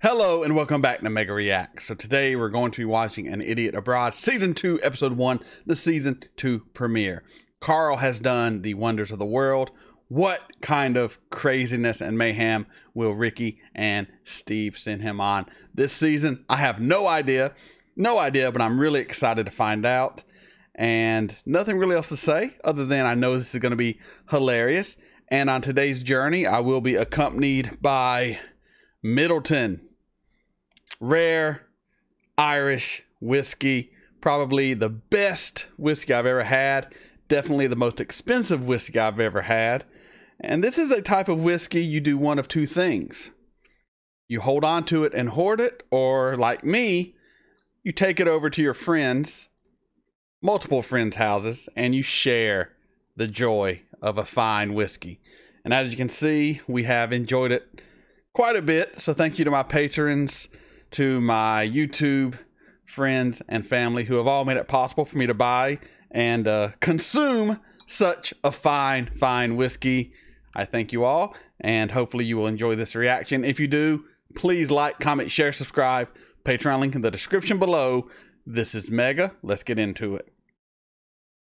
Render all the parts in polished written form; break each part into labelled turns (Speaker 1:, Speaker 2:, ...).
Speaker 1: Hello and welcome back to Mega Reacts. So today we're going to be watching An Idiot Abroad Season 2, Episode 1, the Season 2 premiere. Carl has done the wonders of the world. What kind of craziness and mayhem will Ricky and Steve send him on this season? I have no idea, but I'm really excited to find out. And nothing really else to say other than I know this is going to be hilarious. And on today's journey, I will be accompanied by Middleton Rare Irish whiskey, probably the best whiskey I've ever had, definitely the most expensive whiskey I've ever had. And this is a type of whiskey you do one of two things. You hold on to it and hoard it, or like me, you take it over to your friends, multiple friends' houses, and you share the joy of a fine whiskey. And as you can see, we have enjoyed it quite a bit. So thank you to my patrons, to my YouTube friends and family who have all made it possible for me to buy and consume such a fine whiskey. I thank you all, and hopefully you will enjoy this reaction. If you do, please like, comment, share, subscribe. Patreon link in the description below. This is Mega. Let's get into it.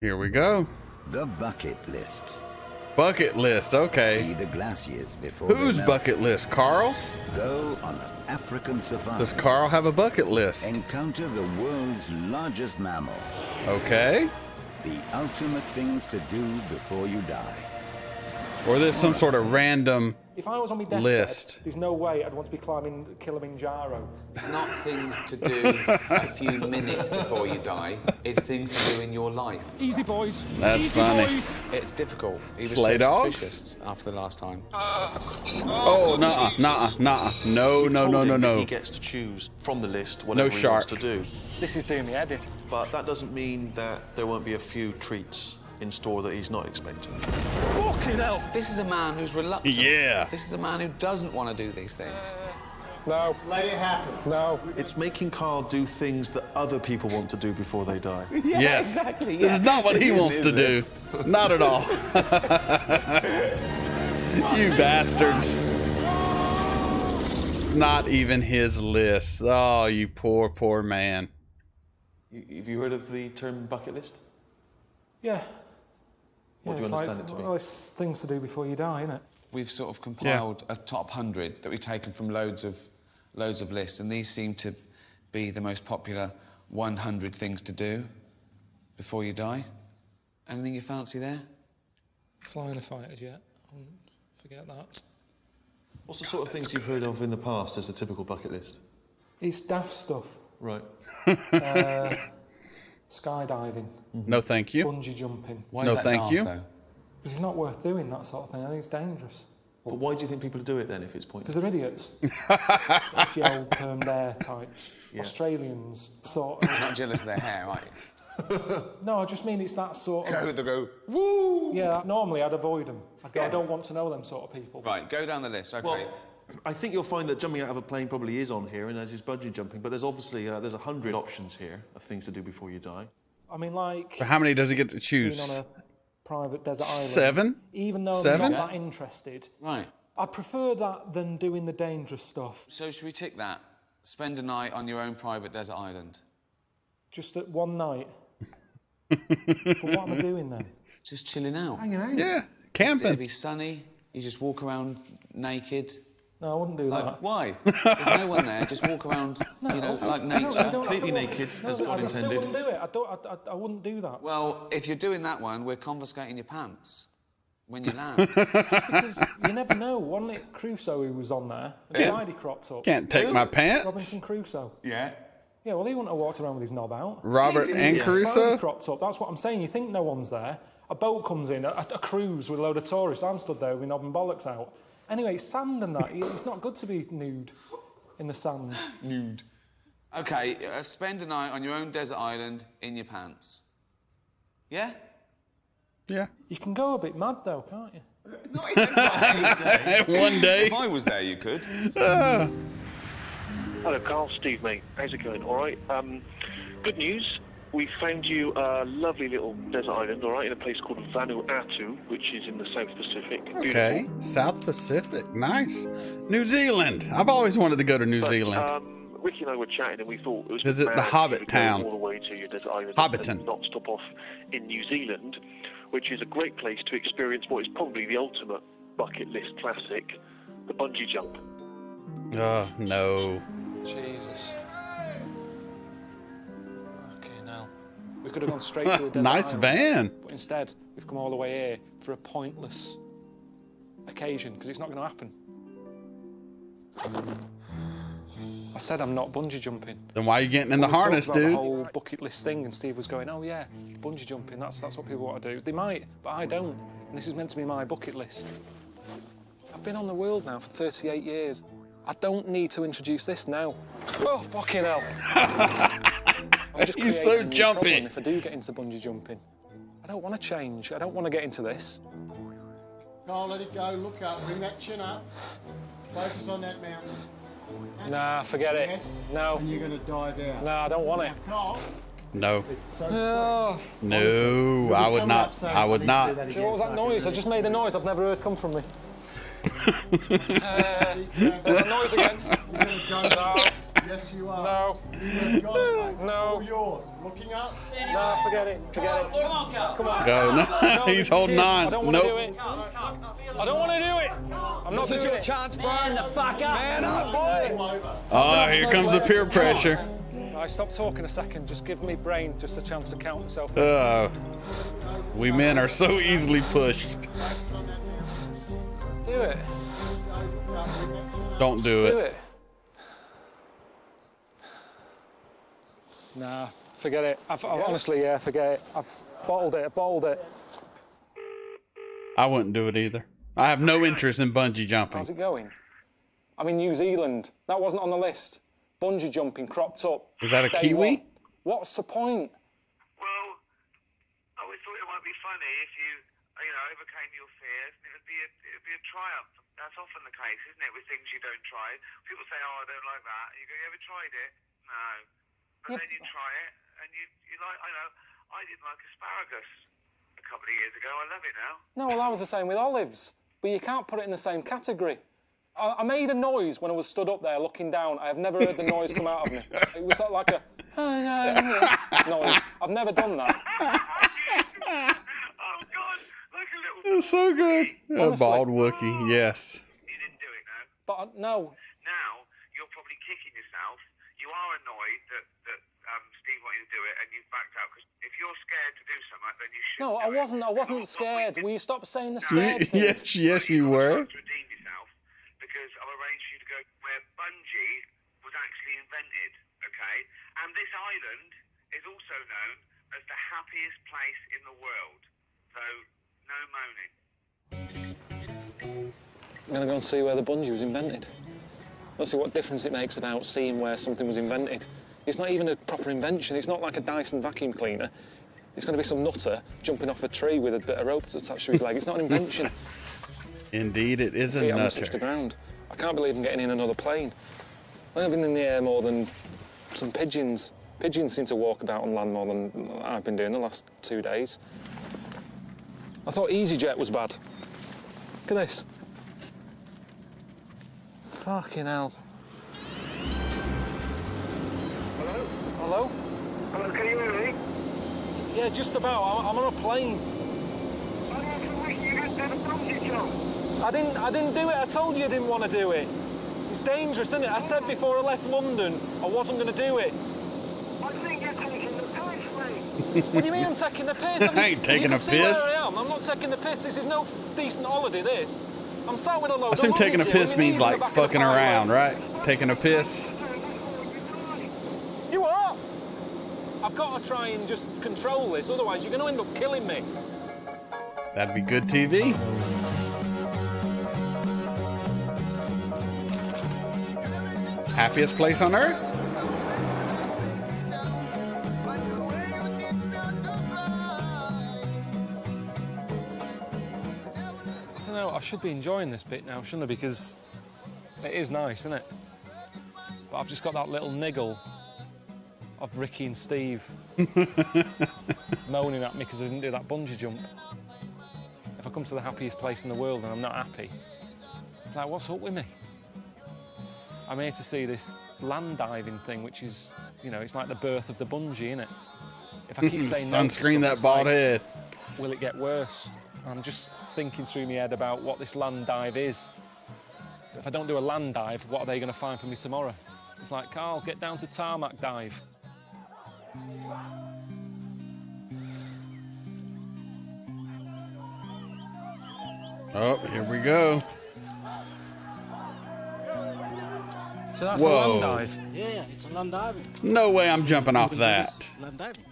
Speaker 1: Here we go.
Speaker 2: The bucket list.
Speaker 1: Bucket list, okay.
Speaker 2: See the glaciers before
Speaker 1: Whose bucket list? Carl's?
Speaker 2: Go on an African safari.
Speaker 1: Does Carl have a bucket list?
Speaker 2: Encounter the world's largest mammal.
Speaker 1: Okay.
Speaker 2: The ultimate things to do before you die.
Speaker 1: Or there's some sort of random
Speaker 3: if I was on my deathbed,
Speaker 1: list.
Speaker 3: There's no way I'd want to be climbing Kilimanjaro.
Speaker 4: It's not things to do a few minutes before you die. It's things to do in your life.
Speaker 3: Easy, boys.
Speaker 1: That's
Speaker 3: Easy,
Speaker 1: funny.
Speaker 3: Boys.
Speaker 4: It's difficult. He was
Speaker 1: Sleigh
Speaker 4: so
Speaker 1: dogs?
Speaker 4: suspicious after the last time.
Speaker 1: Oh, nah. No.
Speaker 5: He gets to choose from the list whatever he wants to do.
Speaker 3: This is doing me head in.
Speaker 5: But that doesn't mean that there won't be a few treats in store that he's not expecting.
Speaker 3: Fucking hell.
Speaker 4: This is a man who's reluctant.
Speaker 1: Yeah.
Speaker 4: This is a man who doesn't want to do these things.
Speaker 3: No.
Speaker 5: Let it happen.
Speaker 3: No.
Speaker 5: It's making Carl do things that other people want to do before they die.
Speaker 4: Yeah,
Speaker 1: Yes.
Speaker 4: exactly.
Speaker 1: This is not what he wants to do. Not at all. You bastards. It's not even his list. Oh, you poor man.
Speaker 5: Have you heard of the term bucket list?
Speaker 3: Yeah.
Speaker 5: What do you understand it to be?
Speaker 3: Well, it's things to do before you die, isn't it?
Speaker 4: We've sort of compiled a top 100 that we've taken from loads of lists, and these seem to be the most popular 100 things to do before you die. Anything you fancy there?
Speaker 3: Flying a fighter jet. I wouldn't forget that.
Speaker 5: What's the sort of things you've heard of in the past as a typical bucket list?
Speaker 3: It's daft stuff.
Speaker 5: Right.
Speaker 3: Skydiving.
Speaker 1: No, thank you.
Speaker 3: Bungee jumping.
Speaker 4: Why
Speaker 1: No,
Speaker 4: is that
Speaker 1: thank
Speaker 4: daft,
Speaker 1: you.
Speaker 4: though?
Speaker 3: Because it's not worth doing that sort of thing. I think it's dangerous.
Speaker 5: But why do you think people do it then if it's
Speaker 3: Because
Speaker 5: pointless?
Speaker 3: they're idiots. Sort of gel permed air types.
Speaker 5: Yeah.
Speaker 3: Australians, sort of.
Speaker 4: Not jealous of their hair, are you?
Speaker 3: No, I just mean it's that sort of.
Speaker 4: Go, woo!
Speaker 3: Yeah, normally I'd avoid them. I'd go, I don't want to know them sort of people.
Speaker 4: Right, go down the list, okay.
Speaker 5: Well, I think you'll find that jumping out of a plane probably is on here, and as is bungee jumping, but there's obviously there's 100 options here of things to do before you die.
Speaker 3: I mean, like,
Speaker 1: But how many does he get to
Speaker 3: being
Speaker 1: choose?
Speaker 3: on a private desert island.
Speaker 1: 7?
Speaker 3: Even though
Speaker 1: Seven?
Speaker 3: I'm not that interested.
Speaker 4: Right,
Speaker 3: I'd prefer that than doing the dangerous stuff.
Speaker 4: so should we tick that? Spend a night on your own private desert island.
Speaker 3: Just at one night. But what am I doing then?
Speaker 4: Just chilling out.
Speaker 1: Yeah,
Speaker 4: It'll
Speaker 1: camping.
Speaker 4: be sunny, you just walk around naked.
Speaker 3: No, I wouldn't do that.
Speaker 4: Like, why? There's no one there, just walk around, you know, like nature.
Speaker 3: You don't have
Speaker 5: Completely
Speaker 3: to walk-
Speaker 5: naked,
Speaker 3: no,
Speaker 5: as
Speaker 3: I
Speaker 5: God
Speaker 3: still
Speaker 5: intended.
Speaker 3: wouldn't do it. I wouldn't do that.
Speaker 4: Well, if you're doing that one, we're confiscating your pants when you land.
Speaker 3: Because you never know. Wasn't it Crusoe who was on there? And
Speaker 4: Yeah.
Speaker 3: Friday cropped up.
Speaker 1: Can't take my pants.
Speaker 3: Robinson Crusoe.
Speaker 4: Yeah.
Speaker 3: Yeah, well, he wouldn't have walked around with his knob out.
Speaker 1: Robert and
Speaker 3: Friday
Speaker 1: Crusoe?
Speaker 3: cropped up. That's what I'm saying. You think no one's there. A boat comes in, a cruise with a load of tourists. I'm stood there with my knob and bollocks out. Anyway, it's sand and that. It's not good to be nude in the sand.
Speaker 4: Nude. Okay, spend a night on your own desert island in your pants. Yeah?
Speaker 1: Yeah.
Speaker 3: You can go a bit mad, though, can't you?
Speaker 4: Not even
Speaker 1: One day.
Speaker 4: If I was there, you could.
Speaker 6: Hello, Carl. Steve, mate. How's it going? All right. Good news. We found you a lovely little desert island, all right, in a place called Vanuatu, which is in the South Pacific.
Speaker 1: Okay, South Pacific, nice. New Zealand. I've always wanted to go to New Zealand.
Speaker 6: Ricky and I were chatting, and we thought it was
Speaker 1: Visit the
Speaker 6: mad
Speaker 1: Hobbit
Speaker 6: to go
Speaker 1: town.
Speaker 6: all the way to your desert island
Speaker 1: Hobbiton.
Speaker 6: and not stop off in New Zealand, which is a great place to experience what is probably the ultimate bucket list classic, the bungee jump.
Speaker 1: Oh, no.
Speaker 3: Jesus. Okay, now. We could have gone straight to the desert
Speaker 1: Nice
Speaker 3: island,
Speaker 1: van.
Speaker 3: but instead, we've come all the way here for a pointless occasion, because it's not going to happen. I said I'm not bungee jumping.
Speaker 1: Then why are you getting in the
Speaker 3: We talked
Speaker 1: harness,
Speaker 3: about the
Speaker 1: dude?
Speaker 3: whole bucket list thing, and Steve was going, "Oh yeah, bungee jumping. That's what people want to do. They might, but I don't. And this is meant to be my bucket list. I've been on the world now for 38 years. I don't need to introduce this now. Oh fucking hell! I'm just
Speaker 1: He's
Speaker 3: creating
Speaker 1: so
Speaker 3: a new
Speaker 1: jumpy.
Speaker 3: problem if I do get into bungee jumping. I don't want to change. I don't want to get into this.
Speaker 7: Carl, let it go. Look up. Bring that chin up. Focus on that mountain.
Speaker 3: Nah, forget it.
Speaker 7: Yes.
Speaker 3: No.
Speaker 7: And you're going to dive out.
Speaker 3: No, I don't want it.
Speaker 7: Carl,
Speaker 1: No.
Speaker 7: it's so
Speaker 3: Oh.
Speaker 1: No, I would not. I would not.
Speaker 3: See, what was that noise? I just made a noise I've never heard come from me. There's a noise again.
Speaker 7: You're going to go.
Speaker 3: No.
Speaker 7: Yes, you are.
Speaker 3: No.
Speaker 7: You've got it, mate. It's
Speaker 3: No.
Speaker 7: all yours. Looking up.
Speaker 3: No, forget it. Forget it. Come on, Cal. Come on.
Speaker 1: Go. No.
Speaker 3: No,
Speaker 1: He's holding
Speaker 3: I
Speaker 1: on.
Speaker 3: don't want to do
Speaker 1: Nope.
Speaker 3: it. I don't want to do it. I'm not doing it.
Speaker 8: chance, Brian. The fuck up. Man up, boy.
Speaker 1: Oh, here comes the peer pressure.
Speaker 3: I stop talking a second. Just give me brain just a chance to count myself.
Speaker 1: We men are so easily pushed.
Speaker 3: Do it.
Speaker 1: Don't do
Speaker 3: Do
Speaker 1: it.
Speaker 3: it. Nah, forget it. I've honestly, yeah, forget it. I've bottled it.
Speaker 1: I wouldn't do it either. I have no interest in bungee jumping.
Speaker 3: How's it going? I'm in New Zealand. That wasn't on the list. Bungee jumping cropped up.
Speaker 1: Is that a
Speaker 3: Day
Speaker 1: Kiwi?
Speaker 3: one. What's the point?
Speaker 9: Well, I always thought it might be funny if you overcame your fears, and it'd be a triumph. That's often the case, isn't it, with things you don't try? People say, "Oh, I don't like that." You go, "You ever tried it?" No. But then you try it, and you like. I didn't like asparagus a couple of years ago. I love it now.
Speaker 3: No, well, I was the same with olives. But you can't put it in the same category. I made a noise when I was stood up there looking down. I have never heard the noise come out of me. It was like a noise. I've never done that.
Speaker 9: Oh God, like a little.
Speaker 1: It's so good. A
Speaker 3: Honestly.
Speaker 1: bald Wookiee, yes.
Speaker 9: You didn't do it, no.
Speaker 3: But no.
Speaker 9: Now you're probably kicking yourself. You are annoyed that Steve wanted to do it, and you've backed out. Because if you're scared to do something, then you should.
Speaker 3: No, I wasn't. I wasn't scared. Will you stop saying the scared thing?
Speaker 1: Yes, you were.
Speaker 9: To redeem yourself, because I've arranged for you to go where bungee was actually invented. Okay, and this island is also known as the happiest place in the world. So no moaning.
Speaker 3: I'm going to go and see where the bungee was invented. Let's see what difference it makes about seeing where something was invented. It's not even a proper invention. It's not like a Dyson vacuum cleaner. It's going to be some nutter jumping off a tree with a bit of rope attached to his leg. It's not an invention.
Speaker 1: Indeed, it is a
Speaker 3: Feet haven't touched the
Speaker 1: nutter.
Speaker 3: ground. I can't believe I'm getting in another plane. I've been in the air more than some pigeons. Pigeons seem to walk about on land more than I've been doing the last 2 days. I thought EasyJet was bad. Look at this. Fucking hell.
Speaker 9: Hello?
Speaker 3: Hello?
Speaker 9: Hello, can you hear me?
Speaker 3: Yeah, just about. I'm on a plane.
Speaker 9: Oh, you didn't do the bungee jump.
Speaker 3: I didn't do it. I told you I didn't want to do it. It's dangerous, isn't it? I said before I left London I wasn't going to do it.
Speaker 9: I think you're taking the piss, mate.
Speaker 3: What do you mean I'm taking the piss?
Speaker 1: I ain't taking
Speaker 3: you
Speaker 1: a
Speaker 3: can see where
Speaker 1: piss.
Speaker 3: I am. I'm not taking the piss. This is no decent holiday, this. I'm sat with a load
Speaker 1: I assume
Speaker 3: of
Speaker 1: taking a
Speaker 3: luggage here
Speaker 1: piss
Speaker 3: with my
Speaker 1: means
Speaker 3: knees in the
Speaker 1: like
Speaker 3: back of the
Speaker 1: fucking
Speaker 3: pilot.
Speaker 1: around, right? Taking a piss.
Speaker 3: You are? I've got to try and just control this, otherwise you're going to end up killing me.
Speaker 1: That'd be good TV. Happiest place on earth?
Speaker 3: You know, I should be enjoying this bit now, shouldn't I? Because it is nice, isn't it? But I've just got that little niggle of Ricky and Steve moaning at me because I didn't do that bungee jump. If I come to the happiest place in the world and I'm not happy, like, what's up with me? I'm here to see this land diving thing, which is, you know, it's like the birth of the bungee, innit? If I keep saying no to stuff,
Speaker 1: sunscreen that bald head.
Speaker 3: Will it get worse? I'm just thinking through my head about what this land dive is. If I don't do a land dive, what are they going to find for me tomorrow? It's like, Carl, get down to tarmac dive.
Speaker 1: Oh, here we go.
Speaker 3: So that's a land dive?
Speaker 7: Yeah, it's a land diving.
Speaker 1: No way I'm jumping off that.
Speaker 7: Land diving.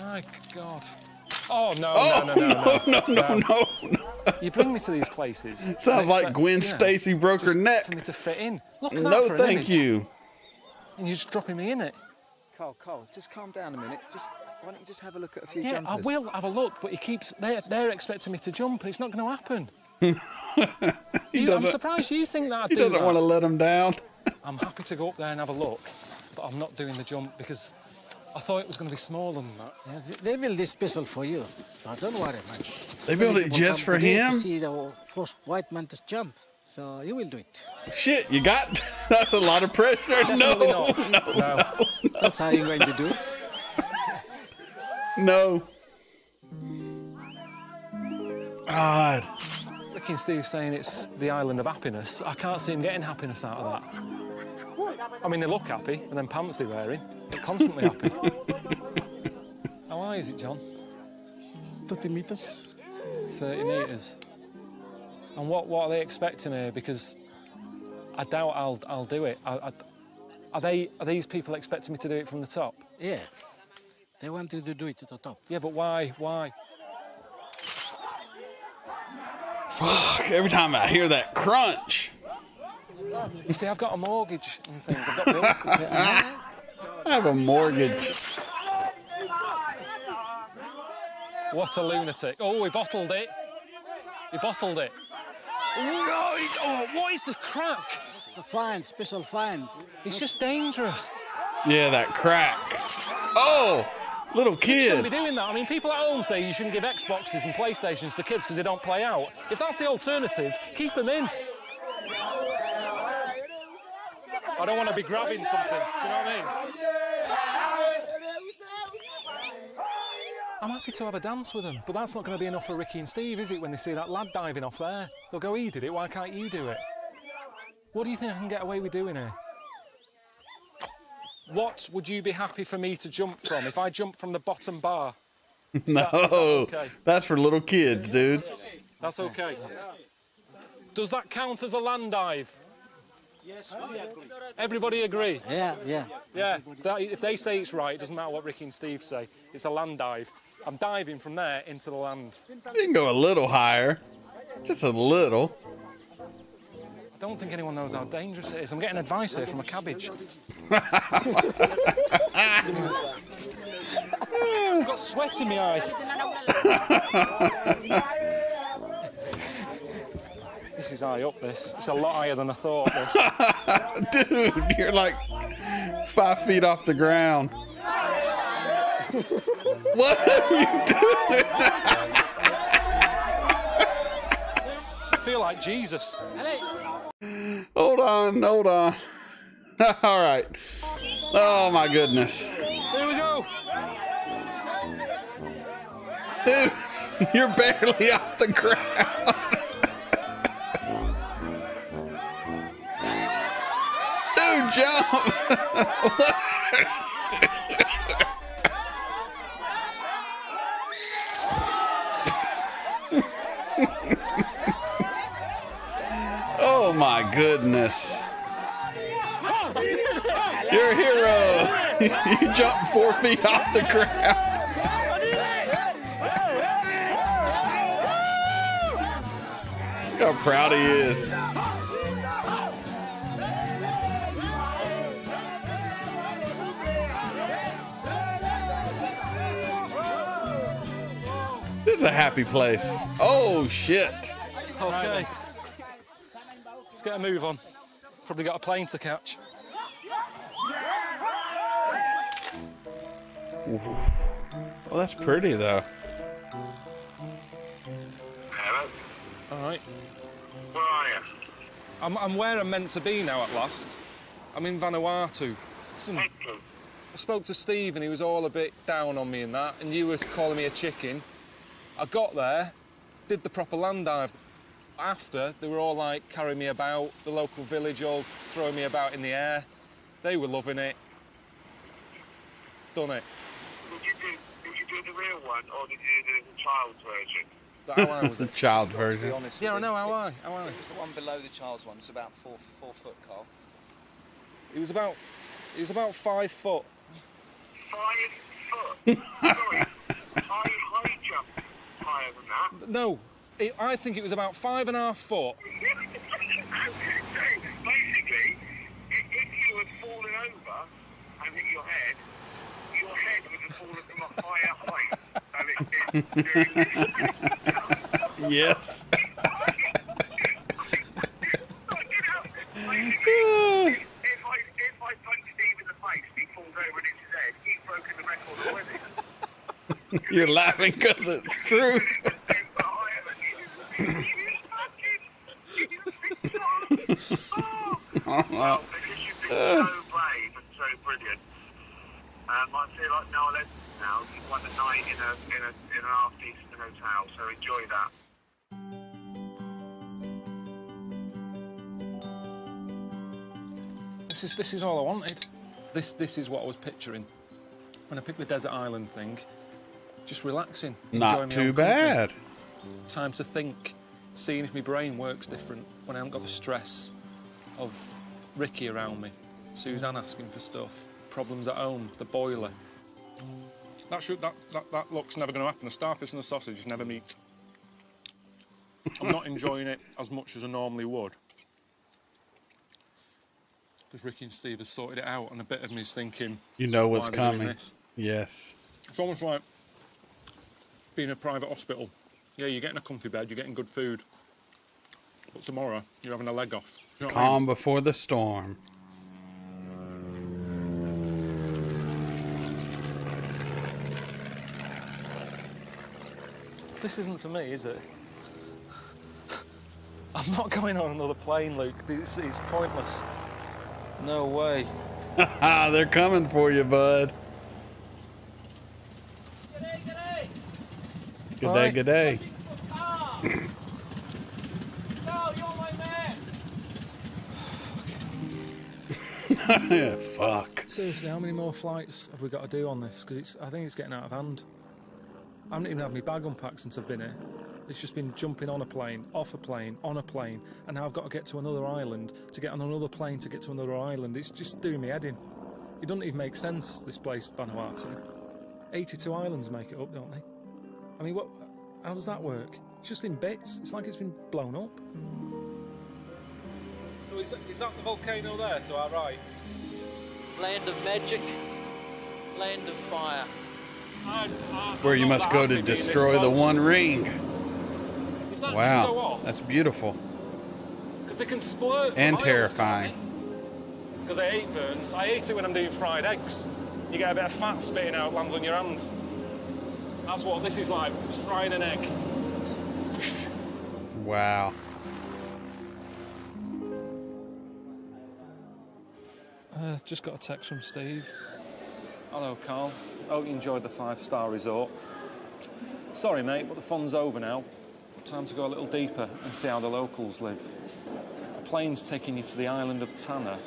Speaker 3: My God. Oh, no,
Speaker 1: Oh, no.
Speaker 3: You bring me to these places.
Speaker 1: Sounds like Gwen Stacy broke her neck.
Speaker 3: For me to fit in. Look at that
Speaker 1: No,
Speaker 3: for an
Speaker 1: thank
Speaker 3: image.
Speaker 1: you.
Speaker 3: And you're just dropping me in it.
Speaker 4: Carl, just calm down a minute. Why don't you just have a look at a few
Speaker 3: Yeah,
Speaker 4: jumpers?
Speaker 3: I will have a look, but they're expecting me to jump, and it's not going to happen. I'm surprised you think that I'd do that.
Speaker 1: He doesn't want to let him down.
Speaker 3: I'm happy to go up there and have a look, but I'm not doing the jump because I thought it was going to be smaller than that.
Speaker 7: Yeah, they build this special for you, so don't worry much.
Speaker 1: They built it just for him?
Speaker 7: To see the first white man to jump, so you will do it.
Speaker 1: Shit, you got... That's a lot of pressure. No.
Speaker 7: That's how you're going to do it.
Speaker 1: No. God.
Speaker 3: Ricky and Steve saying it's the island of happiness. I can't see him getting happiness out of that. I mean, they look happy, and then pants they're wearing. They're constantly happy. How high is it, John?
Speaker 7: 30 meters.
Speaker 3: 30 metres. And what are they expecting here? Because I doubt I'll do it. Are these people expecting me to do it from the top?
Speaker 7: Yeah. They want you to do it to the top.
Speaker 3: Yeah, but why?
Speaker 1: Fuck, every time I hear that crunch.
Speaker 3: You see, I've got a mortgage and things. I've got bills to pay.
Speaker 1: I have a mortgage.
Speaker 3: What a lunatic. Oh, he bottled it. Oh, what is the crack?
Speaker 7: The find, special find.
Speaker 3: It's just dangerous.
Speaker 1: Yeah, that crack. Oh, little
Speaker 3: You
Speaker 1: kid.
Speaker 3: shouldn't be doing that. I mean, people at home say you shouldn't give Xboxes and PlayStations to kids because they don't play out. If that's the alternative, keep them in. I don't want to be grabbing something. Do you know what I mean? I'm happy to have a dance with them, but that's not going to be enough for Ricky and Steve, is it, when they see that lad diving off there? They'll go, he did it, why can't you do it? What do you think I can get away with doing here? What would you be happy for me to jump from if I jump from the bottom bar?
Speaker 1: No,
Speaker 3: is that okay?
Speaker 1: That's for little kids, dude.
Speaker 3: That's okay. Does that count as a land dive?
Speaker 7: Yes, we agree.
Speaker 3: Everybody agree?
Speaker 7: Yeah.
Speaker 3: Yeah, if they say it's right, it doesn't matter what Ricky and Steve say. It's a land dive. I'm diving from there into the land.
Speaker 1: You can go a little higher. Just a little.
Speaker 3: I don't think anyone knows how dangerous it is. I'm getting advice here from a cabbage. I've got sweat in my eye. This is high up, this. It's a lot higher than I thought, this.
Speaker 1: Dude, you're like 5 feet off the ground. What are you doing?
Speaker 3: I feel like Jesus.
Speaker 1: Hold on. All right. Oh, my goodness.
Speaker 3: Here we go.
Speaker 1: Dude, you're barely off the ground. Dude, jump. Oh my goodness. You're a hero. You jumped 4 feet off the ground. Look how proud he is. It's a happy place. Oh, shit.
Speaker 3: Okay. Let's get a move on. Probably got a plane to catch.
Speaker 1: Well, that's pretty though.
Speaker 9: Hello?
Speaker 3: All right.
Speaker 9: Where are you?
Speaker 3: I'm where I'm meant to be now at last. I'm in Vanuatu. Listen,
Speaker 9: Excellent.
Speaker 3: I spoke to Steve and he was all a bit down on me and that, and you was calling me a chicken. I got there, did the proper land dive. After, they were all like carrying me about, the local village all throwing me about in the air. They were loving it. Done it.
Speaker 9: Did you do the real one, or did you do the child's version?
Speaker 3: That how I was
Speaker 1: The
Speaker 3: it.
Speaker 1: child
Speaker 10: To be
Speaker 1: version.
Speaker 10: honest
Speaker 3: Yeah, I
Speaker 10: with
Speaker 3: know
Speaker 10: you,
Speaker 3: how I.
Speaker 10: It's the one below the child's one. It's about four foot, Carl.
Speaker 3: It was about 5 foot.
Speaker 9: 5 foot? Sorry. High jump higher than that.
Speaker 3: No, I think it was about 5.5 foot.
Speaker 9: So, basically, if you had fallen over and hit your head would have fallen from a higher height than it did.
Speaker 1: Yes.
Speaker 9: If I punch Steve in the face, he falls over and hits his head, he's broken the record already.
Speaker 1: You're laughing because it's true.
Speaker 9: Well, because you've been so brave and so brilliant, I feel like no less now. You've won a night in an half-decent hotel, so enjoy that.
Speaker 3: This is all I wanted. This is what I was picturing when I picked the desert island thing. Just relaxing. enjoying
Speaker 1: Not
Speaker 3: my
Speaker 1: too
Speaker 3: own company.
Speaker 1: bad.
Speaker 3: Time to think, seeing if my brain works different when I haven't got the stress of Ricky around me, Suzanne asking for stuff, problems at home, the boiler. That look's never going to happen. The starfish and the sausage never meet. I'm not enjoying it as much as I normally would. Because Ricky and Steve have sorted it out, and a bit of me is thinking,
Speaker 1: You know what's
Speaker 3: why are they doing
Speaker 1: coming.
Speaker 3: this?
Speaker 1: Yes.
Speaker 3: It's almost like being in a private hospital. Yeah, you're getting a comfy bed, you're getting good food. But tomorrow, you're having a leg off. You know what I mean?
Speaker 1: Calm before the storm.
Speaker 3: This isn't for me, is it? I'm not going on another plane, Luke. It's pointless. No way.
Speaker 1: They're coming for you, bud. Good day, good day.
Speaker 7: No, you're my man.
Speaker 1: Yeah, fuck.
Speaker 3: Seriously, how many more flights have we got to do on this? Because I think it's getting out of hand. I haven't even had my bag unpacked since I've been here. It's just been jumping on a plane, off a plane, on a plane, and now I've got to get to another island, to get on another plane to get to another island. It's just doing me head in. It doesn't even make sense, this place, Vanuatu. 82 islands make it up, don't they? I mean, how does that work? It's just in bits. It's like it's been blown up. So is that the volcano there to our right?
Speaker 11: Land of magic, land of fire.
Speaker 1: Where you must go to destroy the One Ring.
Speaker 3: Is that go
Speaker 1: Wow,
Speaker 3: off?
Speaker 1: that's beautiful.
Speaker 3: Because they can splurt.
Speaker 1: And terrifying.
Speaker 3: Because I hate burns. I hate it when I'm doing fried eggs. You get a bit of fat spitting out, lands on your hand. That's what this is like, just frying an egg.
Speaker 1: Wow.
Speaker 3: Just got a text from Steve. Hello, Carl. Hope you enjoyed the 5-star resort. Sorry, mate, but the fun's over now. Time to go a little deeper and see how the locals live. A plane's taking you to the island of Tanna,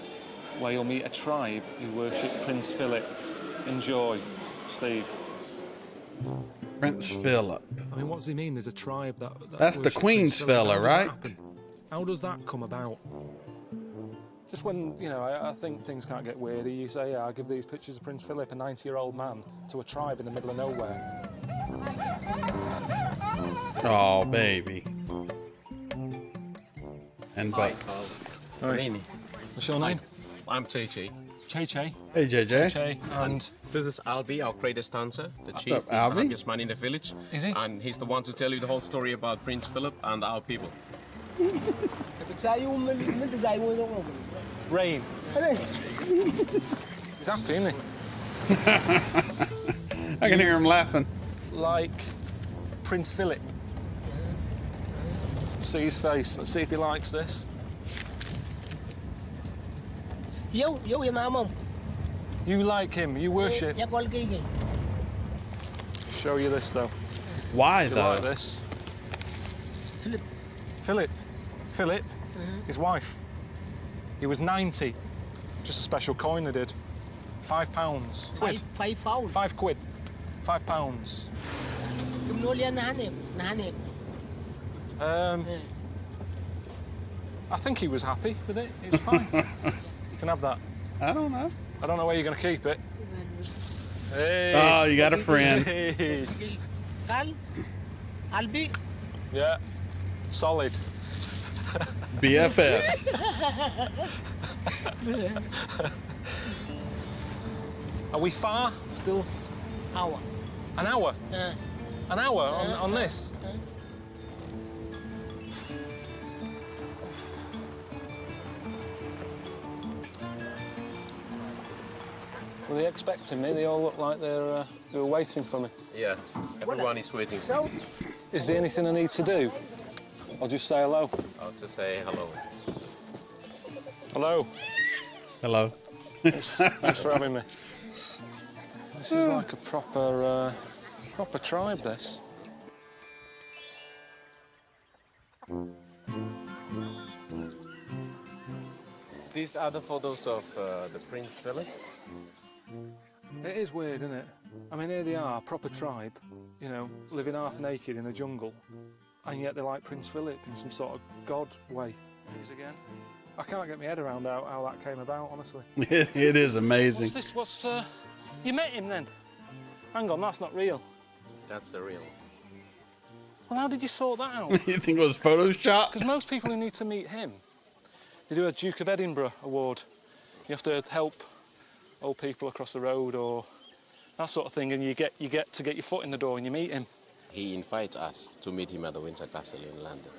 Speaker 3: where you'll meet a tribe who worship Prince Philip. Enjoy, Steve.
Speaker 1: Prince Philip.
Speaker 3: I mean, what does he mean? There's a tribe that
Speaker 1: That's the
Speaker 3: worship
Speaker 1: Queen's
Speaker 3: Prince Philip.
Speaker 1: fella,
Speaker 3: How does that
Speaker 1: right?
Speaker 3: happen? How does that come about? Just when, you know, I think things can't get weirder, you say, yeah, I'll give these pictures of Prince Philip, a 90-year-old man, to a tribe in the middle of nowhere.
Speaker 1: Oh, baby. And butts.
Speaker 3: Right. What's your name?
Speaker 12: I'm Che-Che.
Speaker 3: Che-Che.
Speaker 1: Hey, JJ.
Speaker 3: Che. And
Speaker 12: this is Albie, our greatest dancer, the chief.
Speaker 1: up,
Speaker 12: He's the
Speaker 1: Albie?
Speaker 12: happiest man in the village.
Speaker 3: Is he?
Speaker 12: And he's the one to tell you the whole story about Prince Philip and our people.
Speaker 3: Rain. He's happy, isn't he?
Speaker 1: I can hear him laughing.
Speaker 3: Like Prince Philip. See his face. Let's see if he likes this.
Speaker 13: You
Speaker 3: like him. You worship. Show you this though.
Speaker 1: Why
Speaker 3: Do you
Speaker 1: though?
Speaker 3: like this? Philip. His wife. He was 90. Just a special coin they did. £5. Quid.
Speaker 13: £5.
Speaker 3: £5. £5. I think he was happy with it. It's fine. You can have that.
Speaker 1: I don't know.
Speaker 3: I don't know where you're going to keep it. Hey.
Speaker 1: Oh, you got a friend.
Speaker 3: Hey.
Speaker 13: Albi.
Speaker 3: Yeah. Solid.
Speaker 1: BFFs.
Speaker 3: Are we far still?
Speaker 13: Hour.
Speaker 3: An hour? An hour on this? Were they expecting me? They all look like they were waiting for me.
Speaker 12: Yeah, everyone is waiting.
Speaker 3: Is there anything I need to do? I'll just say hello.
Speaker 12: I'll just say hello.
Speaker 3: Hello.
Speaker 1: Hello.
Speaker 3: Thanks for having me. This is like a proper tribe, this.
Speaker 12: These are the photos of the Prince Philip.
Speaker 3: It is weird, isn't it? I mean, here they are, proper tribe, you know, living half naked in a jungle, and yet they're like Prince Philip in some sort of god way. These again. I can't get my head around how that came about, honestly.
Speaker 1: It is amazing.
Speaker 3: What's this? You met him then? Hang on, that's not real.
Speaker 12: That's the real.
Speaker 3: Well, how did you sort that out?
Speaker 1: You think it was Photoshopped?
Speaker 3: Because most people who need to meet him, they do a Duke of Edinburgh award. You have to help old people across the road or that sort of thing, and you get to get your foot in the door and you meet him.
Speaker 12: He invites us to meet him at the Windsor Castle in London.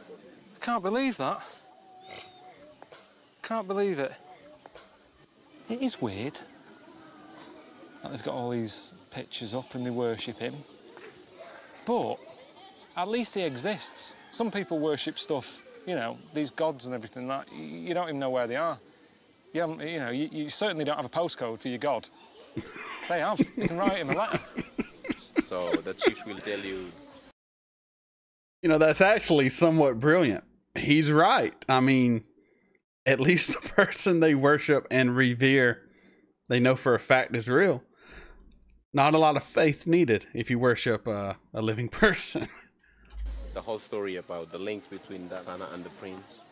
Speaker 3: I can't believe that. Can't believe it. It is weird that they've got all these pictures up and they worship him. But at least he exists. Some people worship stuff, you know, these gods and everything that you don't even know where they are. You haven't, you know, you certainly don't have a postcode for your god. They have. You can write him a letter.
Speaker 12: So the chiefs will tell you.
Speaker 1: You know, that's actually somewhat brilliant. He's right. I mean, at least the person they worship and revere, they know for a fact is real. Not a lot of faith needed if you worship a living person.
Speaker 12: The whole story about the link between Diana and the prince.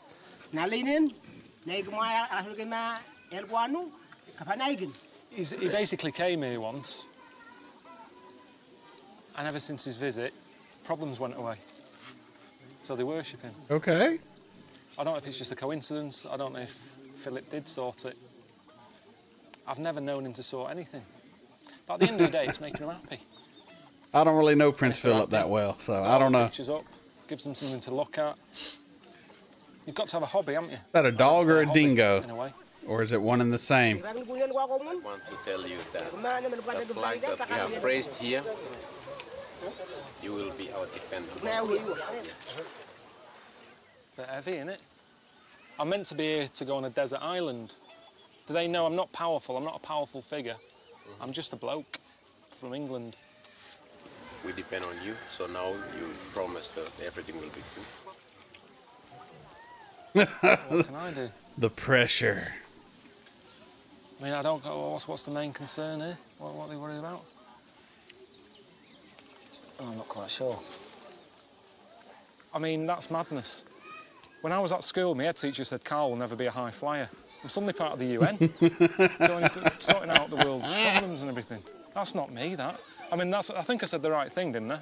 Speaker 3: He basically came here once, and ever since his visit, problems went away. So they worship him.
Speaker 1: Okay.
Speaker 3: I don't know if it's just a coincidence. I don't know if Philip did sort it. I've never known him to sort anything. But at the end of the day, it's making him happy.
Speaker 1: I don't really know Prince Philip that well, so I don't know.
Speaker 3: Pictures up, gives them something to look at. You've got to have a hobby, haven't you?
Speaker 1: Is that a dog or a dingo?
Speaker 3: In a way.
Speaker 1: Or is it one and the same?
Speaker 12: I want to tell you that the flag that we have raised here, you will be our defender.
Speaker 3: Bit heavy, innit? I'm meant to be here to go on a desert island. Do they know I'm not powerful? I'm not a powerful figure. I'm just a bloke from England.
Speaker 12: We depend on you, so now you promise that everything will be good.
Speaker 3: What can I do?
Speaker 1: The pressure.
Speaker 3: I mean, I don't go, what's the main concern here? What are they worried about?
Speaker 13: I'm not quite sure.
Speaker 3: I mean, that's madness. When I was at school, my head teacher said Carl will never be a high flyer. I'm suddenly part of the UN, sorting out the world problems and everything. That's not me, that. I mean, I think I said the right thing, didn't I?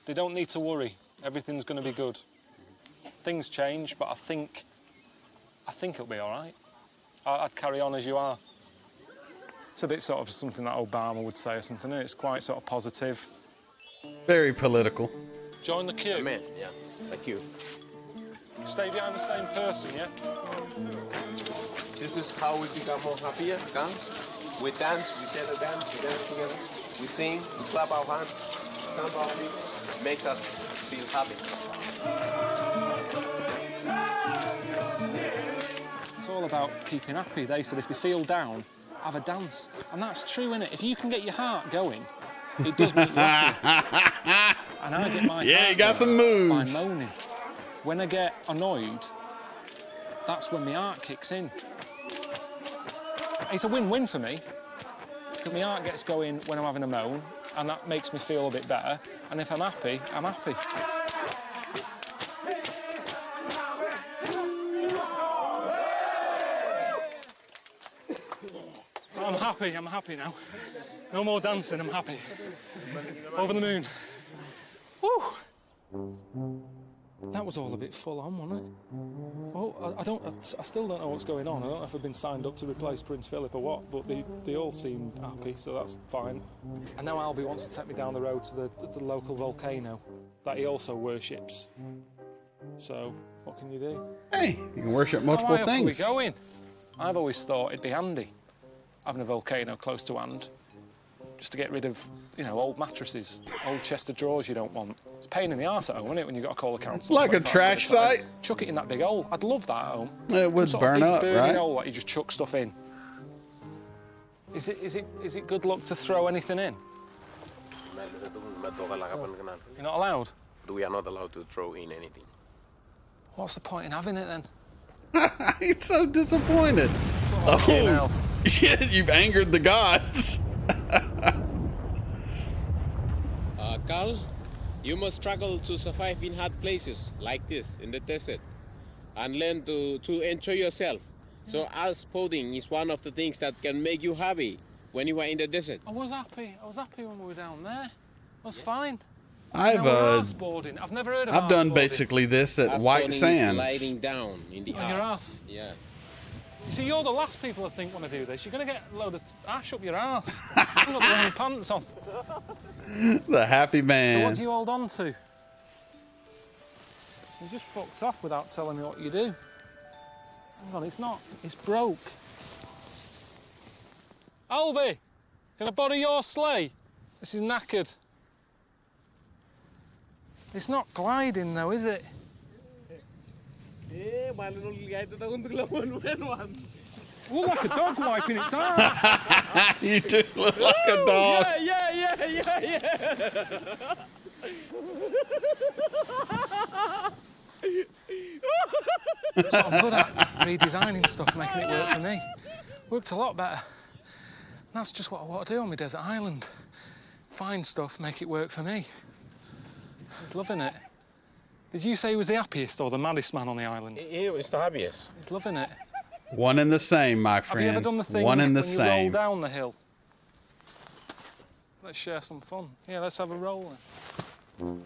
Speaker 3: They don't need to worry. Everything's going to be good. Things change, but I think it'll be all right. I'd carry on as you are. It's a bit sort of something that Obama would say or something. It's quite sort of positive.
Speaker 1: Very political.
Speaker 3: Join the queue.
Speaker 12: Amen. Yeah, the queue.
Speaker 3: Stay behind the same person, yeah?
Speaker 12: This is how we become more happier. Dance. We dance, we share the dance, we dance together. We sing, we clap our hands, stamp our feet, makes us feel happy.
Speaker 3: It's all about keeping happy. They said if they feel down, have a dance. And that's true, innit? If you can get your heart going, it does make you happy. And I get my
Speaker 1: yeah,
Speaker 3: heart
Speaker 1: you got some
Speaker 3: going
Speaker 1: moves.
Speaker 3: by moaning. When I get annoyed, that's when my heart kicks in. It's a win-win for me, because my heart gets going when I'm having a moan, and that makes me feel a bit better. And if I'm happy, I'm happy. I'm happy now. No more dancing, I'm happy. Over the moon. Woo! That was all a bit full on, wasn't it? Oh, I still don't know what's going on. I don't know if I've been signed up to replace Prince Philip or what, but they all seem happy, so that's fine. And now Albie wants to take me down the road to the local volcano that he also worships. So, what can you do?
Speaker 1: Hey, you can worship multiple
Speaker 3: How high up
Speaker 1: things.
Speaker 3: are we going? I've always thought it'd be handy having a volcano close to hand, just to get rid of, you know, old mattresses, old chest of drawers you don't want. It's a pain in the arse at home, isn't it, when you've got to call the council?
Speaker 1: It's like a trash site.
Speaker 3: Chuck it in that big hole. I'd love that at home.
Speaker 1: It would
Speaker 3: Some
Speaker 1: burn
Speaker 3: sort of
Speaker 1: up,
Speaker 3: big burning
Speaker 1: right?
Speaker 3: hole that you just chuck stuff in. Is it good luck to throw anything in? You're not allowed?
Speaker 12: We are not allowed to throw in anything.
Speaker 3: What's the point in having it then?
Speaker 1: He's so disappointed. Oh, yeah, you've angered the gods.
Speaker 12: Carl, you must struggle to survive in hard places like this in the desert and learn to enjoy yourself. So ice pudding is one of the things that can make you happy when you are in the desert.
Speaker 3: I was happy when we were down there. I was fine.
Speaker 1: I've
Speaker 3: never heard of
Speaker 1: I've done
Speaker 3: arseboarding.
Speaker 1: basically this at
Speaker 12: Ice
Speaker 1: White
Speaker 12: pudding is
Speaker 1: Sands.
Speaker 12: sliding down in the
Speaker 3: On your arse?
Speaker 12: Yeah.
Speaker 3: You see, you're the last people I think want to do this. You're going to get a load of ash up your arse. You've got the wrong pants on.
Speaker 1: The happy
Speaker 3: So
Speaker 1: man.
Speaker 3: what do you hold on to? You just fucked off without telling me what you do. Hang on, it's not. It's broke. Albie, can I borrow your sleigh? This is knackered. It's not gliding though, is it? You look like a dog wiping its ass.
Speaker 1: You do look like a dog.
Speaker 3: Yeah. That's what I'm good at, redesigning stuff, making it work for me. Worked a lot better. That's just what I want to do on my desert island. Find stuff, make it work for me. He's loving it. Did you say he was the happiest or the maddest man on the island?
Speaker 12: He was the happiest.
Speaker 3: He's loving it.
Speaker 1: One and the same, my friend.
Speaker 3: Have you ever done the thing
Speaker 1: One and the
Speaker 3: when you
Speaker 1: same.
Speaker 3: roll down the hill? Let's share some fun. Yeah, let's have a roll then.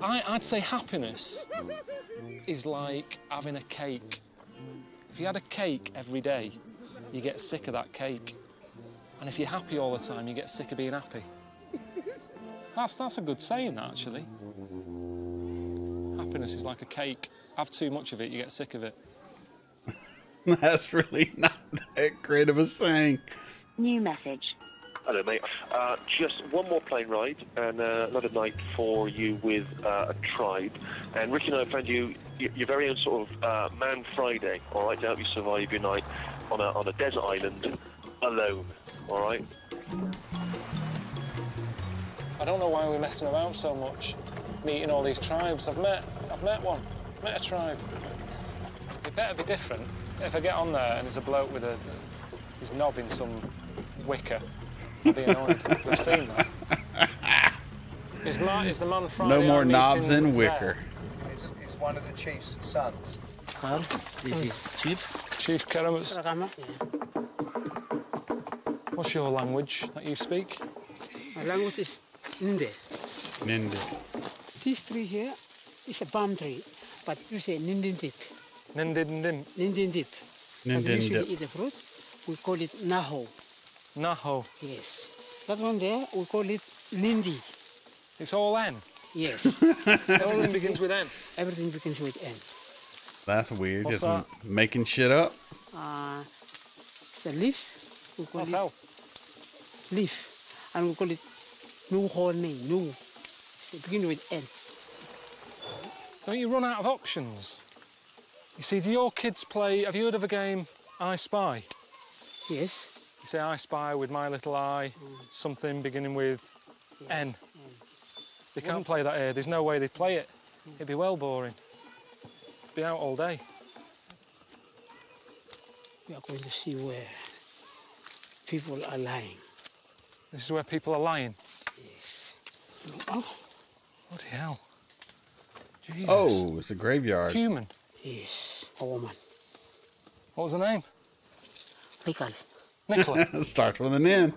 Speaker 3: I'd say happiness is like having a cake. If you had a cake every day, you get sick of that cake. And if you're happy all the time, you get sick of being happy. That's a good saying, actually. Happiness is like a cake. Have too much of it, you get sick of it.
Speaker 1: That's really not that great of a saying.
Speaker 14: New message.
Speaker 6: Hello, mate. Just one more plane ride and another night for you with a tribe. And Ricky and I found you your very own sort of Man Friday, all right, to help you survive your night on a desert island alone, all right?
Speaker 3: I don't know why we're messing around so much, meeting all these tribes. I've met one, met a tribe. It better be different. If I get on there and there's a bloke with his knob in some wicker, I'll be annoyed. I've seen that. Is the Man Friday?
Speaker 1: No more knobs in wicker.
Speaker 10: He's one of the chief's sons.
Speaker 13: Well, this is Chief.
Speaker 3: Chief Keramus. What's your language that you speak?
Speaker 15: My language is Ninde.
Speaker 1: Ninde.
Speaker 15: This tree here is a palm tree, but you say Nindindip.
Speaker 3: Nindindip.
Speaker 15: Nindindip. But
Speaker 1: Nindindip.
Speaker 15: usually eat the fruit, we call it Naho.
Speaker 3: Naho.
Speaker 15: Yes. That one there, we call it Nindi.
Speaker 3: It's all N?
Speaker 15: Yes.
Speaker 3: Everything begins with N?
Speaker 15: Everything begins with N.
Speaker 1: That's weird.
Speaker 3: What's
Speaker 1: Just
Speaker 3: that?
Speaker 1: making shit up.
Speaker 15: It's a leaf. We call
Speaker 3: What's
Speaker 15: it
Speaker 3: hell?
Speaker 15: leaf. And we call it no honey, no. It begins with N.
Speaker 3: Don't you run out of options? You see, do your kids play... Have you heard of a game, I Spy?
Speaker 15: Yes.
Speaker 3: You say I Spy with my little eye, something beginning with N. They can't play that here. There's no way they'd play it. It'd be well boring. Be out all day.
Speaker 15: We are going to see where people are lying.
Speaker 3: This is where people are lying?
Speaker 15: Yes. Oh.
Speaker 3: Bloody hell. Jesus.
Speaker 1: Oh, it's a graveyard.
Speaker 3: Human?
Speaker 15: Yes, a woman.
Speaker 3: What was the name?
Speaker 15: Nicola.
Speaker 3: Nicola.
Speaker 1: Starts with an N.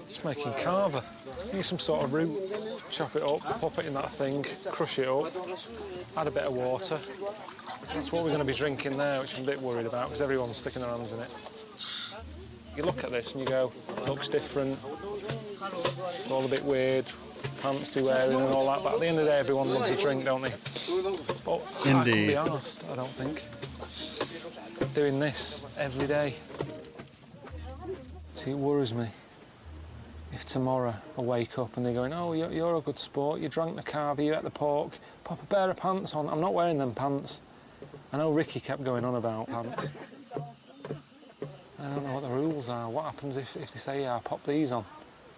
Speaker 3: Just making carver. Use some sort of root, chop it up, pop it in that thing, crush it up, add a bit of water. That's what we're going to be drinking there, which I'm a bit worried about because everyone's sticking their hands in it. You look at this and you go, looks different, it's all a bit weird, pants they're wearing and all that, but at the end of the day everyone loves a drink, don't they? But I can't be arsed, I don't think, doing this every day. See, it worries me. If tomorrow I wake up and they're going, oh, you're a good sport, you drank the carver, you ate the pork, pop a pair of pants on. I'm not wearing them pants. I know Ricky kept going on about pants. I don't know what the rules are. What happens if they say, yeah, pop these on?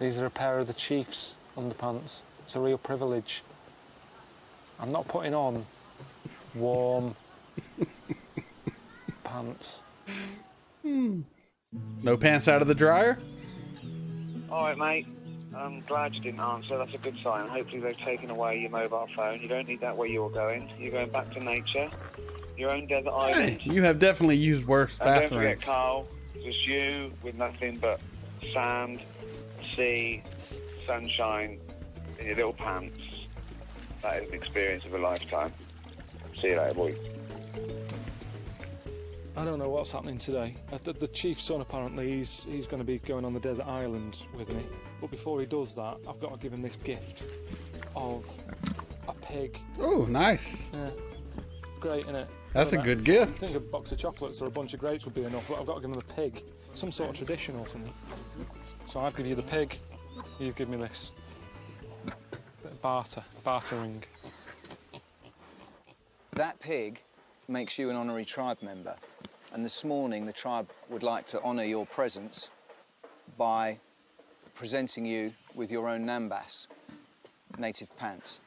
Speaker 3: These are a pair of the Chiefs underpants. It's a real privilege. I'm not putting on warm pants.
Speaker 1: No pants out of the dryer?
Speaker 9: All right, mate. I'm glad you didn't answer. That's a good sign. Hopefully they've taken away your mobile phone. You don't need that where you're going. You're going back to nature, your own desert island.
Speaker 1: Hey, you have definitely used worse bathrooms.
Speaker 9: And don't forget, Carl, just you with nothing but sand, sea, sunshine, in your little pants. That is an experience of a lifetime. See you later, boy.
Speaker 3: I don't know what's happening today. The chief's son, apparently, he's going to be going on the desert island with me. But before he does that, I've got to give him this gift of a pig.
Speaker 1: Oh, nice.
Speaker 3: Yeah. Great, isn't it?
Speaker 1: That's a good gift.
Speaker 3: I think a box of chocolates or a bunch of grapes would be enough, but I've got to give him a pig. Some sort of tradition or something. So I'll give you the pig, you give me this. Bit of bartering.
Speaker 10: That pig makes you an honorary tribe member. And this morning, the tribe would like to honour your presence by presenting you with your own Nambas, native pants.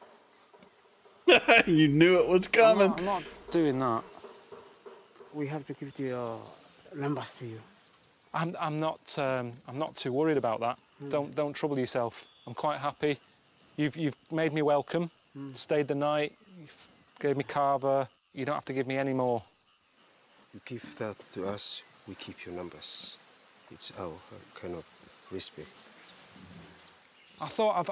Speaker 1: You knew it was coming.
Speaker 3: I'm not doing that.
Speaker 15: We have to give the numbers to you.
Speaker 3: I'm not too worried about that. Don't trouble yourself. I'm quite happy. You've made me welcome. Stayed the night. You've gave me carver. You don't have to give me any more.
Speaker 14: You give that to us, we keep your numbers. It's our kind of respect.
Speaker 3: I thought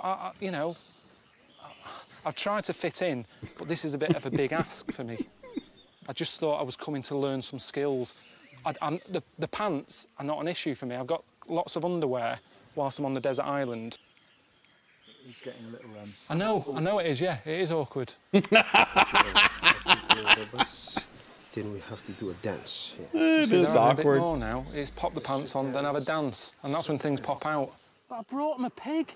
Speaker 3: I've tried to fit in, but this is a bit of a big ask for me. I just thought I was coming to learn some skills. The pants are not an issue for me. I've got lots of underwear whilst I'm on the desert island.
Speaker 10: It's getting a little...
Speaker 3: I know it is, yeah. It is awkward.
Speaker 14: Then we have to do a dance.
Speaker 1: Yeah. It is awkward.
Speaker 3: A bit more now. It's pop the pants on, then have a dance, and that's when things pop out. But I brought him a pig.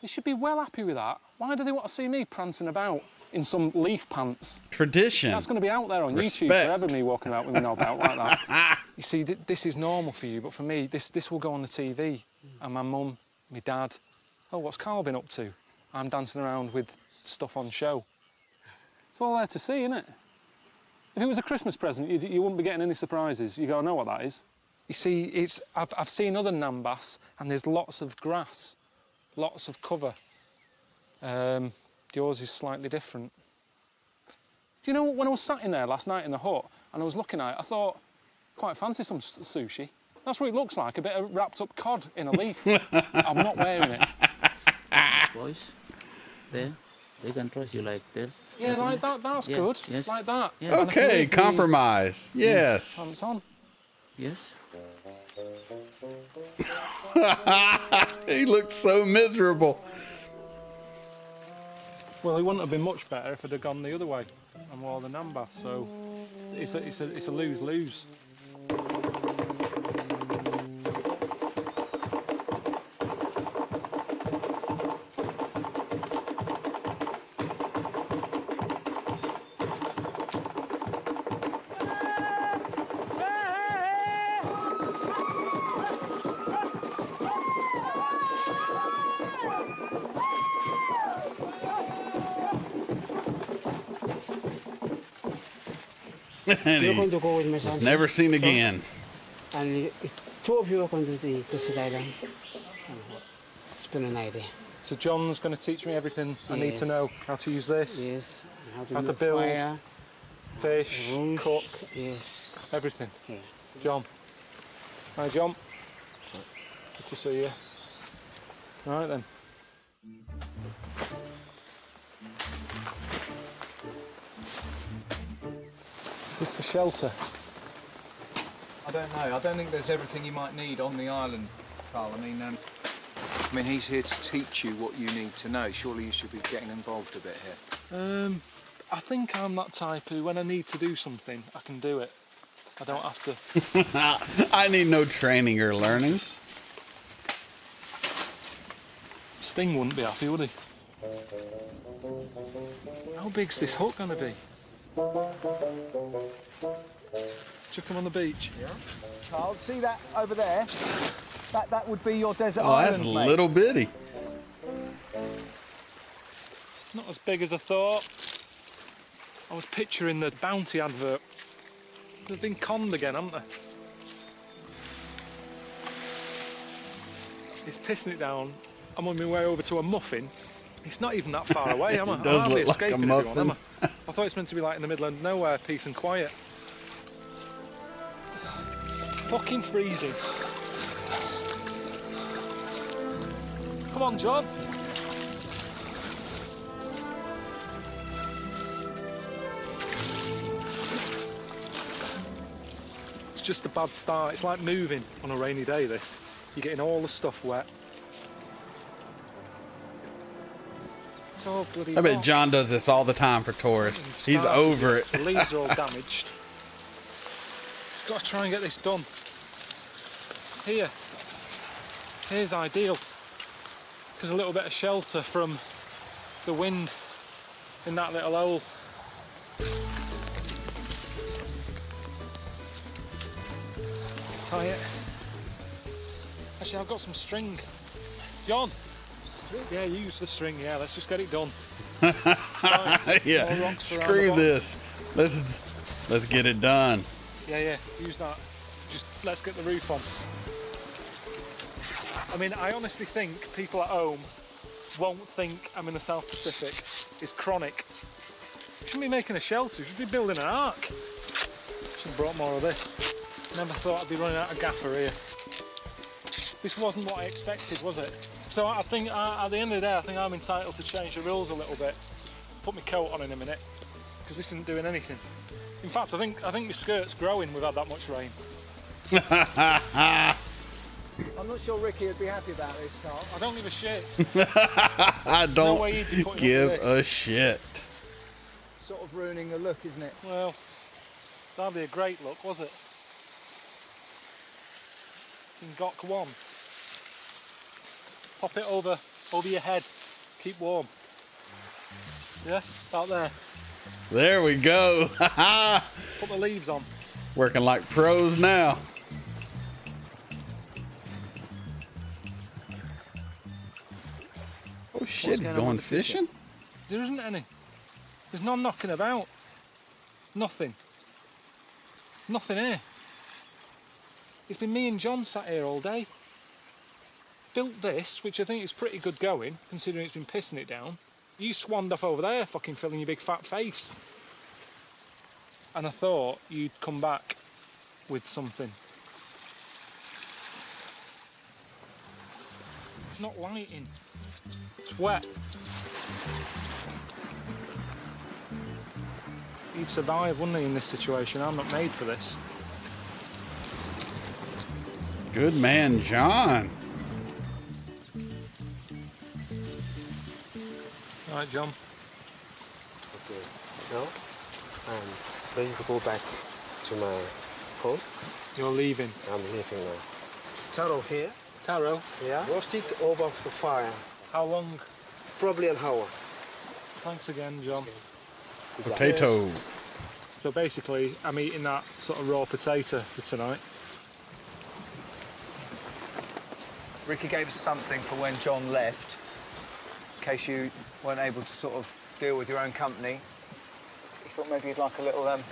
Speaker 3: They should be well happy with that. Why do they want to see me prancing about in some leaf pants?
Speaker 1: Tradition.
Speaker 3: That's going to be out there on YouTube forever, me walking about with my knob out like that. You see, this is normal for you, but for me, this will go on the TV. And my mum, my dad, oh, what's Carl been up to? I'm dancing around with stuff on show. It's all there to see, isn't it? If it was a Christmas present, you wouldn't be getting any surprises. You go, I know what that is. You see, I've seen other Nambas, and there's lots of grass, lots of cover. Yours is slightly different. Do you know, when I was sat in there last night in the hut, and I was looking at it, I thought, quite fancy some sushi. That's what it looks like, a bit of wrapped up cod in a leaf. I'm not wearing it.
Speaker 13: Boys, there, they can trust you like that.
Speaker 3: Yeah, like that, that's good.
Speaker 13: Yes.
Speaker 3: Like that.
Speaker 13: Yeah.
Speaker 1: Okay, compromise. Yes.
Speaker 3: Pants on.
Speaker 13: Yes.
Speaker 1: He looks so miserable.
Speaker 3: Well, it wouldn't have been much better if I'd have gone the other way and wore the Namba. So it's a lose-lose.
Speaker 15: You're going to go with me, son.
Speaker 1: Never seen again.
Speaker 15: And two of you are going to the desert island. Spend a night there.
Speaker 3: So John's going to teach me everything I need to know. How to use this.
Speaker 15: Yes.
Speaker 3: How to build.
Speaker 15: Fire,
Speaker 3: fish.
Speaker 15: rooms,
Speaker 3: Cook.
Speaker 15: Yes.
Speaker 3: Everything.
Speaker 15: Yeah.
Speaker 3: John. Hi, John. Good to see you. Right then. Is this for shelter?
Speaker 10: I don't know. I don't think there's everything you might need on the island, Carl. I mean, he's here to teach you what you need to know. Surely you should be getting involved a bit here.
Speaker 3: I think I'm that type who, when I need to do something, I can do it. I don't have to.
Speaker 1: I need no training or learning.
Speaker 3: Sting wouldn't be happy, would he? How big's this hook going to be? Chuck him on the beach.
Speaker 10: Yeah. Carl, see that over there? That would be your desert
Speaker 1: island. Oh, that's
Speaker 10: mate.
Speaker 1: little bitty.
Speaker 3: Not as big as I thought. I was picturing the Bounty advert. They've been conned again, haven't they? He's pissing it down. I'm on my way over to a muffin. It's not even that far away, am I?
Speaker 1: It does
Speaker 3: I'm hardly
Speaker 1: look like a
Speaker 3: escaping everyone, am
Speaker 1: muffin.
Speaker 3: I thought it's meant to be like in the middle of nowhere, peace and quiet. Fucking freezing. Come on, John. It's just a bad start. It's like moving on a rainy day, this. You're getting all the stuff wet. It's all bloody
Speaker 1: I bet
Speaker 3: hot.
Speaker 1: John does this all the time for tourists. He's over it.
Speaker 3: The leaves are all damaged. Got to try and get this done. Here's ideal. There's a little bit of shelter from the wind in that little hole. Tie it. Actually, I've got some string. John. Yeah, use the string. Yeah, let's just get it done.
Speaker 1: Yeah. Screw this. Let's get it done.
Speaker 3: Yeah, use that. Just let's get the roof on. I mean, I honestly think people at home won't think I'm in the South Pacific. It's chronic. We shouldn't be making a shelter, we should be building an ark. Should have brought more of this. Never thought I'd be running out of gaffer here. This wasn't what I expected, was it? So I think at the end of the day, I think I'm entitled to change the rules a little bit. Put my coat on in a minute, because this isn't doing anything. In fact, I think my skirt's growing. We've had that much rain.
Speaker 10: I'm not sure Ricky would be happy about this, Carl.
Speaker 3: I don't give a shit.
Speaker 1: I don't
Speaker 3: way he'd be putting
Speaker 1: give
Speaker 3: up with
Speaker 1: a shit.
Speaker 10: Sort of ruining the look, isn't it?
Speaker 3: Well, that'd be a great look, was it? In Gok 1. Pop it over your head. Keep warm. Yeah, about there.
Speaker 1: There we go.
Speaker 3: Put the leaves on.
Speaker 1: Working like pros now. Oh shit, he's going fishing?
Speaker 3: There isn't any. There's none knocking about. Nothing. Nothing here. It's been me and John sat here all day. Built this, which I think is pretty good going, considering it's been pissing it down. You swanned off over there, fucking filling your big fat face. And I thought you'd come back with something. It's not lighting. It's wet. He'd survive, wouldn't he, in this situation? I'm not made for this.
Speaker 1: Good man, John.
Speaker 3: All right, John.
Speaker 14: Okay. Now, I'm ready to go back to my home.
Speaker 3: You're leaving?
Speaker 14: I'm leaving now. Taro here.
Speaker 3: Taro?
Speaker 14: Yeah. Roast it over the fire.
Speaker 3: How long?
Speaker 14: Probably an hour.
Speaker 3: Thanks again, John.
Speaker 1: Potato.
Speaker 3: So basically, I'm eating that sort of raw potato for tonight.
Speaker 10: Ricky gave us something for when John left, in case you weren't able to sort of deal with your own company. He thought maybe you'd like a little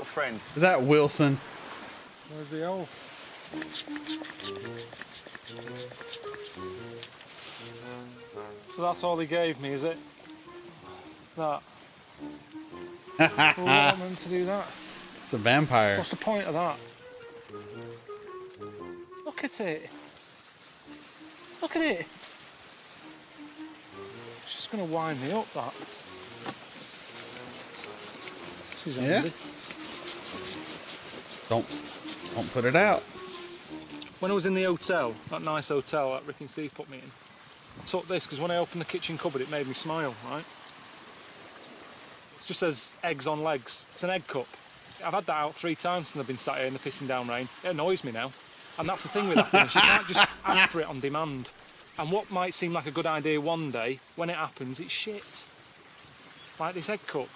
Speaker 10: friend.
Speaker 1: Is that Wilson?
Speaker 3: Where's the hole? So that's all he gave me, is it? That. Well, what am I meant to do that?
Speaker 1: It's a vampire.
Speaker 3: What's the point of that? Look at it. Look at it. It's just going to wind me up, that. She's handy.
Speaker 1: Don't put it out.
Speaker 3: When I was in the hotel, that nice hotel that Rick and Steve put me in, I took this because when I opened the kitchen cupboard, it made me smile, right? It just says eggs on legs. It's an egg cup. I've had that out 3 times since I've been sat here in the pissing down rain. It annoys me now. And that's the thing with that finish. You can't just ask for it on demand. And what might seem like a good idea one day, when it happens, it's shit. Like this egg cup.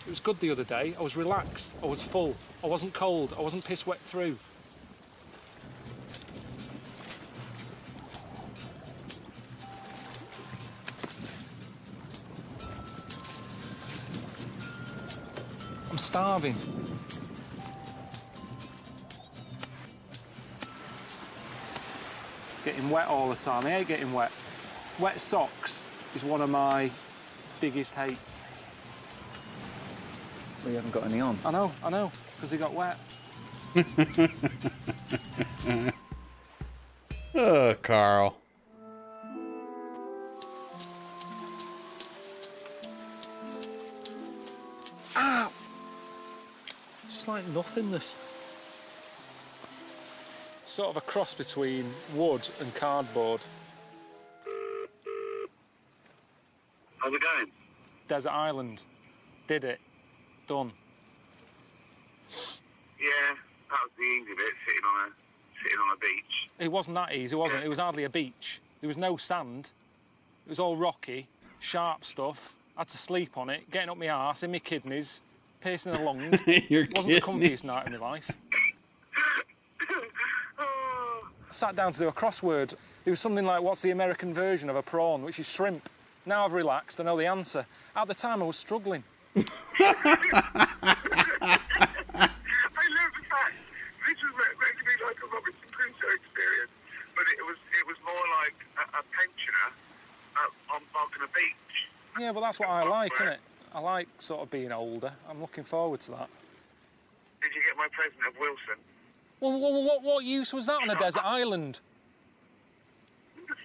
Speaker 3: It was good the other day. I was relaxed. I was full. I wasn't cold. I wasn't piss wet through. I'm starving. Getting wet all the time. I hate getting wet. Wet socks is one of my biggest hates.
Speaker 10: Well, you haven't got any on.
Speaker 3: I know, because he got wet.
Speaker 1: Oh, Carl.
Speaker 3: Ah! It's like nothingness. Sort of a cross between wood and cardboard.
Speaker 9: How's it going?
Speaker 3: Desert Island. Did it. Done.
Speaker 9: Yeah, that was the easy bit, sitting on a beach.
Speaker 3: It wasn't that easy, was it? It was hardly a beach. There was no sand. It was all rocky, sharp stuff. I had to sleep on it, getting up my arse, in my kidneys, piercing the lung. It wasn't the comfiest night of my life. I sat down to do a crossword. It was something like, what's the American version of a prawn, which is shrimp. Now I've relaxed, I know the answer. At the time, I was struggling.
Speaker 9: I love the fact this was meant to be like a Robinson Crusoe experience, but it was more like a pensioner on a beach.
Speaker 3: Yeah, but that's what I like, innit? I like sort of being older. I'm looking forward to that.
Speaker 9: Did you get my present of Wilson?
Speaker 3: Well, what use was that on a desert island?
Speaker 9: To keep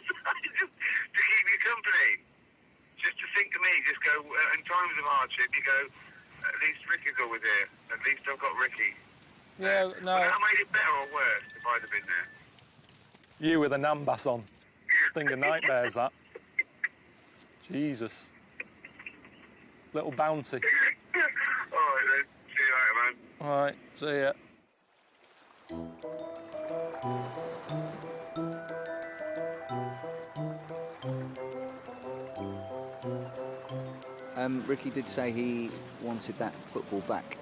Speaker 9: you company. Just to think of me, just go, in times of hardship, you go, at least Ricky's always here. At least I've got Ricky.
Speaker 3: Yeah, no.
Speaker 9: But that made it better or worse if I'd have been there.
Speaker 3: You with a Nambas on. Sting of nightmares, that. Jesus. Little bounty.
Speaker 9: All right, then. See you later, man.
Speaker 3: All right, see ya.
Speaker 10: Ricky did say he wanted that football back.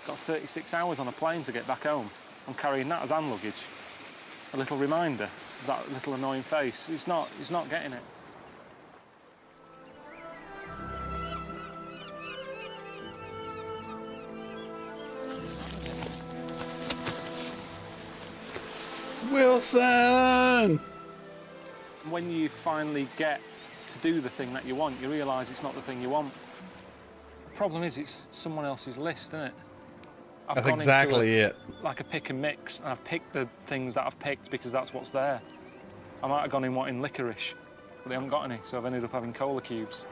Speaker 3: Got 36 hours on a plane to get back home. I'm carrying that as hand luggage. A little reminder of that little annoying face. He's not getting it.
Speaker 1: Wilson!
Speaker 3: When you finally get to do the thing that you want, you realise it's not the thing you want. The problem is it's someone else's list, isn't it?
Speaker 1: That's exactly it.
Speaker 3: Like a pick and mix, and I've picked the things that I've picked because that's what's there. I might have gone in wanting licorice, but they haven't got any, so I've ended up having cola cubes.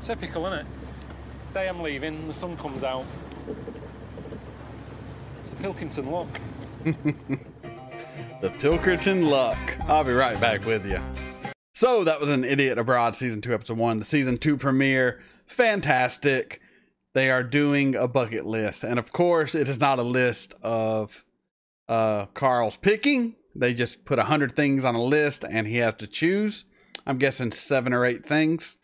Speaker 3: Typical, isn't it? Day I'm leaving, the sun comes out. It's the Pilkington look.
Speaker 1: The Pilkerton Luck. I'll be right back with you. So that was An Idiot Abroad Season 2, Episode 1. The Season 2 premiere. Fantastic. They are doing a bucket list. And of course, it is not a list of Carl's picking. They just put 100 things on a list and he has to choose. I'm guessing 7 or 8 things.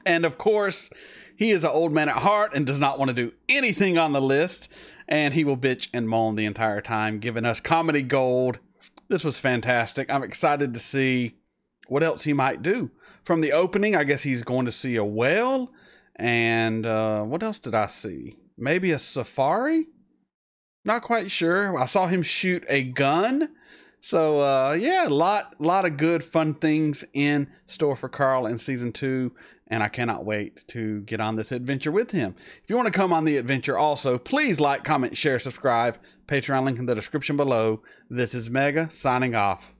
Speaker 1: And of course, he is an old man at heart and does not want to do anything on the list. And he will bitch and moan the entire time, giving us comedy gold. This was fantastic. I'm excited to see what else he might do. From the opening, I guess he's going to see a whale. And what else did I see? Maybe a safari? Not quite sure. I saw him shoot a gun. So yeah, a lot of good, fun things in store for Carl in Season 2. And I cannot wait to get on this adventure with him. If you want to come on the adventure also, please like, comment, share, subscribe. Patreon link in the description below. This is Mega signing off.